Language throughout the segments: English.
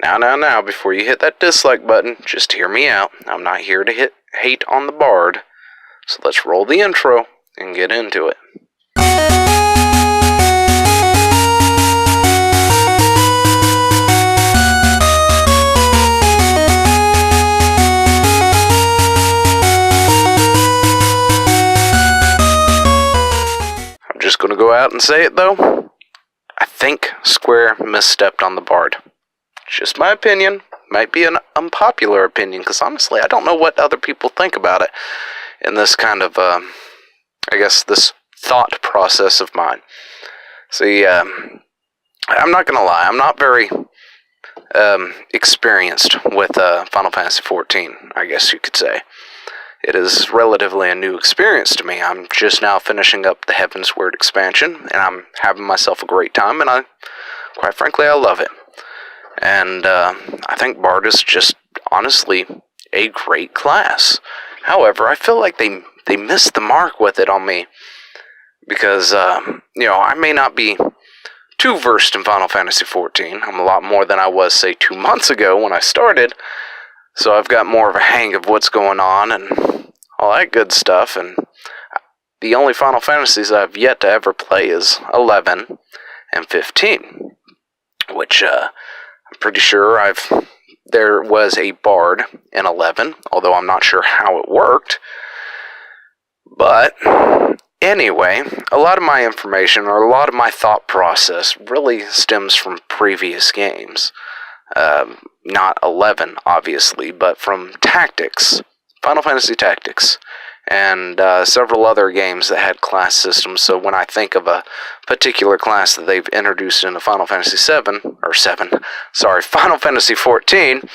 Now, before you hit that dislike button, just hear me out. I'm not here to hate on the bard. So let's roll the intro and get into it. I'm just going to go out and say it though. I think Square misstepped on the bard. Just my opinion. Might be an unpopular opinion, because honestly, I don't know what other people think about it in this kind of, this thought process of mine. See, I'm not going to lie, I'm not very experienced with Final Fantasy XIV, I guess you could say. It is relatively a new experience to me. I'm just now finishing up the Heaven's Word expansion, and I'm having myself a great time, and quite frankly, I love it. And I think Bard is just, honestly, a great class. However, I feel like they missed the mark with it on me. Because, I may not be too versed in Final Fantasy XIV. I'm a lot more than I was, say, 2 months ago when I started. So I've got more of a hang of what's going on and all that good stuff. And the only Final Fantasies I've yet to ever play is 11 and 15. Which, I'm pretty sure there was a bard in 11, although I'm not sure how it worked. But, anyway, a lot of my information, or a lot of my thought process, really stems from previous games. Not 11, obviously, but from Tactics, Final Fantasy Tactics, and several other games that had class systems. So when I think of a particular class that they've introduced into Final Fantasy Final Fantasy XIV,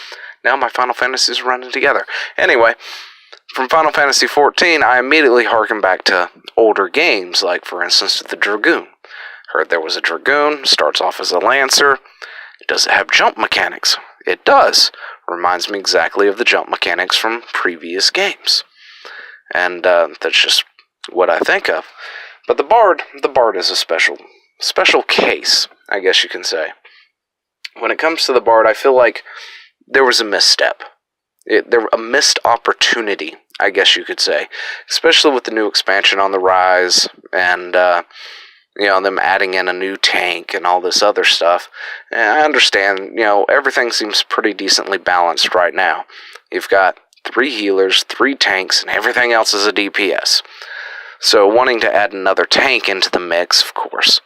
now my Final Fantasies are running together. Anyway, from Final Fantasy XIV, I immediately harken back to older games, like, for instance, the Dragoon. Heard there was a Dragoon, starts off as a Lancer. Does it have jump mechanics? It does. Reminds me exactly of the jump mechanics from previous games. And that's just what I think of. But the Bard is a special case, I guess you can say. When it comes to the Bard, I feel like there was a misstep. A missed opportunity, I guess you could say. Especially with the new expansion on the rise, and, them adding in a new tank and all this other stuff. And I understand, everything seems pretty decently balanced right now. You've got 3 healers, 3 tanks, and everything else is a DPS. So wanting to add another tank into the mix, of course,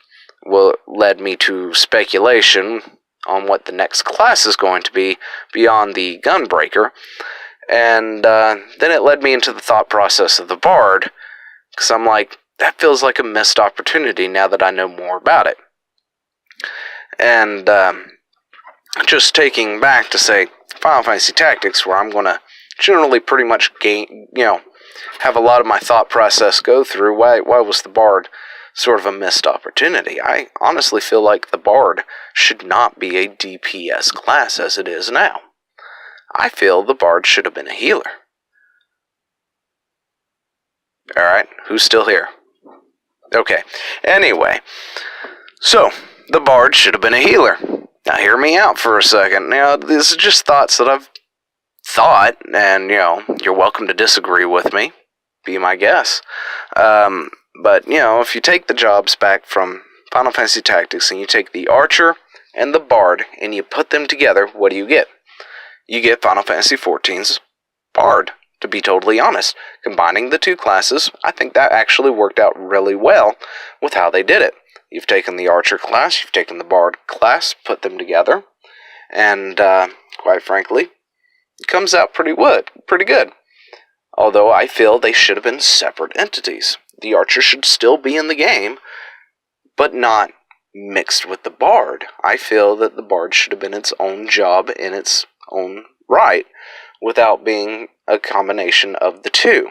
led me to speculation on what the next class is going to be beyond the Gunbreaker. And then it led me into the thought process of the Bard, because I'm like, that feels like a missed opportunity now that I know more about it. And just taking back to, say, Final Fantasy Tactics, where I'm going to generally pretty much have a lot of my thought process go through, why was the Bard sort of a missed opportunity? I honestly feel like the Bard should not be a DPS class as it is now. I feel the Bard should have been a healer. Alright, who's still here? Okay, anyway, so the Bard should have been a healer. Now hear me out for a second. Now, these are just thoughts that I've thought, and, you're welcome to disagree with me. Be my guess. But, if you take the jobs back from Final Fantasy Tactics, and you take the Archer and the Bard, and you put them together, what do you get? You get Final Fantasy XIV's Bard, to be totally honest. Combining the two classes, I think that actually worked out really well with how they did it. You've taken the Archer class, you've taken the Bard class, put them together, and, quite frankly, it comes out pretty good. Although I feel they should have been separate entities. The Archer should still be in the game, but not mixed with the Bard. I feel that the Bard should have been its own job in its own right, without being a combination of the two.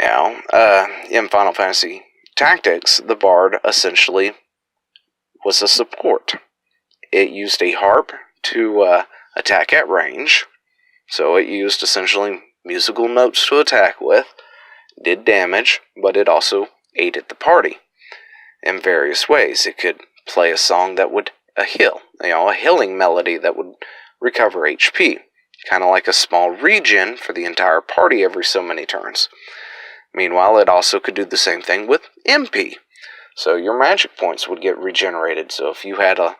In Final Fantasy Tactics, the Bard essentially was a support. It used a harp to attack at range, so it used essentially musical notes to attack with, did damage, but it also aided the party in various ways. It could play a song that would a heal, a healing melody that would recover HP, kind of like a small regen for the entire party every so many turns. Meanwhile, it also could do the same thing with MP. So your magic points would get regenerated. So if you had a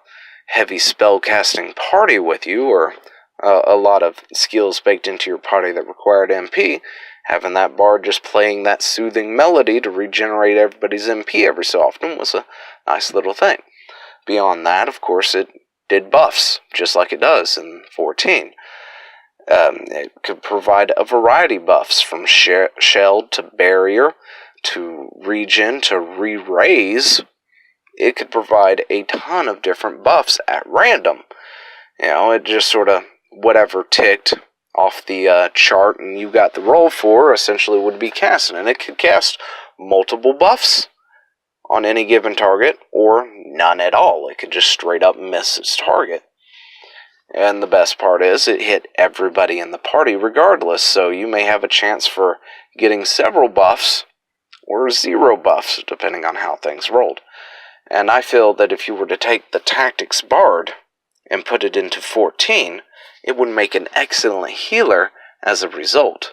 heavy spell-casting party with you, or a lot of skills baked into your party that required MP, having that bard just playing that soothing melody to regenerate everybody's MP every so often was a nice little thing. Beyond that, of course, it did buffs, just like it does in 14. It could provide a variety of buffs, from shelled to barrier to regen to re-raise. It could provide a ton of different buffs at random. It just sort of, whatever ticked off the chart and you got the roll for, essentially would be casting. And it could cast multiple buffs on any given target, or none at all. It could just straight up miss its target. And the best part is, it hit everybody in the party regardless, so you may have a chance for getting several buffs, or 0 buffs, depending on how things rolled. And I feel that if you were to take the Tactics Bard and put it into 14, it would make an excellent healer as a result.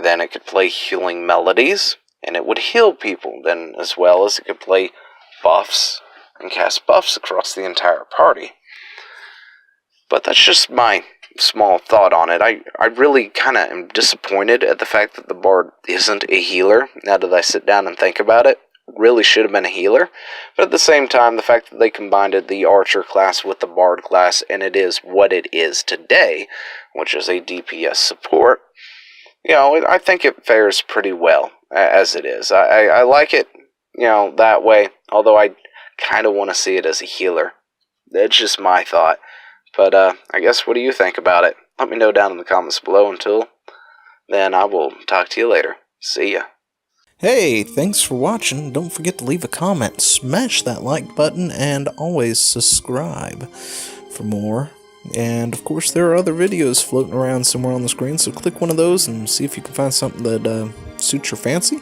Then it could play healing melodies, and it would heal people, then as well as it could play buffs and cast buffs across the entire party. But that's just my small thought on it. I really kind of am disappointed at the fact that the Bard isn't a healer. Now that I sit down and think about it, really should have been a healer. But at the same time, the fact that they combined the Archer class with the Bard class, and it is what it is today, which is a DPS support, I think it fares pretty well as it is. I like it, that way, although I kind of want to see it as a healer. That's just my thought. But I guess, what do you think about it? Let me know down in the comments below. Until then, I will talk to you later. See ya. Hey, thanks for watching. Don't forget to leave a comment, smash that like button, and always subscribe for more. And of course, there are other videos floating around somewhere on the screen, so click one of those and see if you can find something that suits your fancy.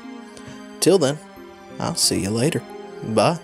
Till then, I'll see you later. Bye.